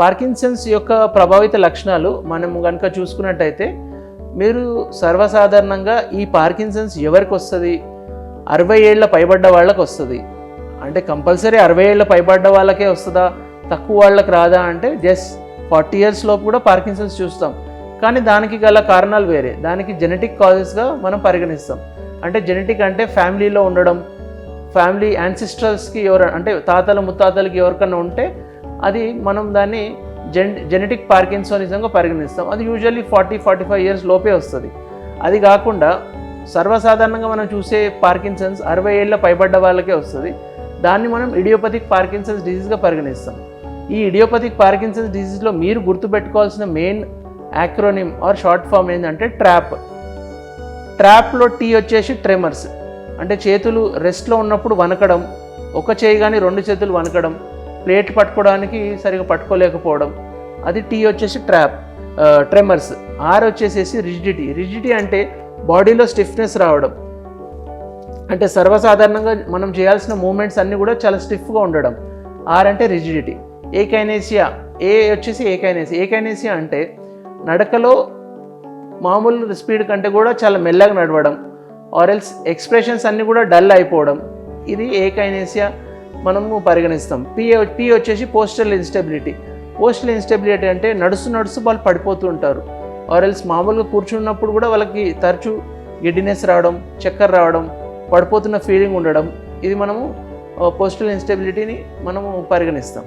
Parkinson's యొక్క ప్రభావిత లక్షణాలు మనం కనుక చూసుకున్నట్టయితే మీరు సర్వసాధారణంగా ఈ పార్కిన్సన్స్ ఎవరికి వస్తుంది? 60 ఏళ్ళ పైబడ్డ వాళ్ళకి వస్తుంది. అంటే కంపల్సరీ 60 ఏళ్ళ పైబడ్డ వాళ్ళకే వస్తుందా, తక్కువ వాళ్ళకి రాదా అంటే జస్ట్ 40 ఇయర్స్ లోపు కూడా పార్కిన్సన్స్ చూస్తాం. కానీ దానికి గల కారణాలు వేరే. దానికి జెనెటిక్ కాజెస్గా మనం పరిగణిస్తాం. అంటే జెనెటిక్ అంటే ఫ్యామిలీలో ఉండడం, ఫ్యామిలీ యాన్సిస్ట్రల్స్కి అంటే తాతల ముత్తాతలకి ఎవరికన్నా ఉంటే అది మనం దాన్ని జెనెటిక్ పార్కిన్సోనిజంగా పరిగణిస్తాం. అది యూజువల్లీ 40-45 ఇయర్స్ లోపే వస్తుంది. అది కాకుండా సర్వసాధారణంగా మనం చూసే పార్కిన్సన్స్ 60 ఏళ్ళ పైబడ్డ వాళ్ళకే వస్తుంది. దాన్ని మనం ఇడియోపతిక్ పార్కిన్సన్స్ డిజీజ్గా పరిగణిస్తాం. ఈ ఇడియోపతిక్ పార్కిన్సన్స్ డిజీజ్లో మీరు గుర్తుపెట్టుకోవాల్సిన main acronym or short form ఏంటంటే ట్రాప్. ట్రాప్లో టీ వచ్చేసి ట్రెమర్స్, అంటే చేతులు రెస్ట్లో ఉన్నప్పుడు వనకడం, ఒక చేయి కానీ 2 చేతులు వనకడం, ప్లేట్ పట్టుకోవడానికి సరిగా పట్టుకోలేకపోవడం, అది టీ వచ్చేసి ట్రెమర్స్. ఆర్ వచ్చేసేసి రిజిడిటీ అంటే బాడీలో స్టిఫ్నెస్ రావడం, అంటే సర్వసాధారణంగా మనం చేయాల్సిన మూమెంట్స్ అన్నీ కూడా చాలా స్టిఫ్గా ఉండడం. ఆర్ అంటే రిజిడిటీ. ఏకైనేసియా, ఏ వచ్చేసి ఏకైనేసియా అంటే నడకలో మామూలు స్పీడ్ కంటే కూడా చాలా మెల్లగా నడవడం, ఆర్ఎల్స్ ఎక్స్ప్రెషన్స్ అన్నీ కూడా డల్ అయిపోవడం, ఇది ఏకైనేసియా మనము పరిగణిస్తాం. పి వచ్చేసి పోస్టల్ ఇన్స్టెబిలిటీ అంటే నడుస్తూ వాళ్ళు పడిపోతూ ఉంటారు, ఆర్ఎల్స్ మామూలుగా కూర్చున్నప్పుడు కూడా వాళ్ళకి తరచూ గిడ్డినెస్ రావడం, చక్కర రావడం, పడిపోతున్న ఫీలింగ్ ఉండడం, ఇది మనము పోస్టల్ ఇన్స్టెబిలిటీని మనము పరిగణిస్తాం.